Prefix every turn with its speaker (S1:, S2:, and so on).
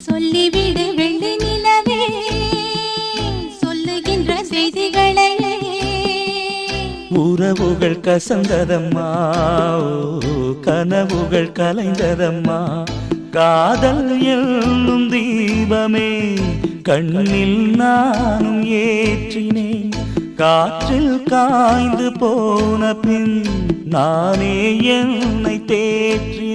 S1: சொல்லிவிடு வெள்ளி நிலவே சொல்லுகின்ற செய்திகளை
S2: உறவுகள் கசந்ததம்மா கனவுகள் கலைந்ததம்மா காதல் என்னும் தீபமே கண்ணில் நானும் ஏற்றினேன் காற்றில் காய்ந்து போன பின் நானே என்னை தேற்றினேன்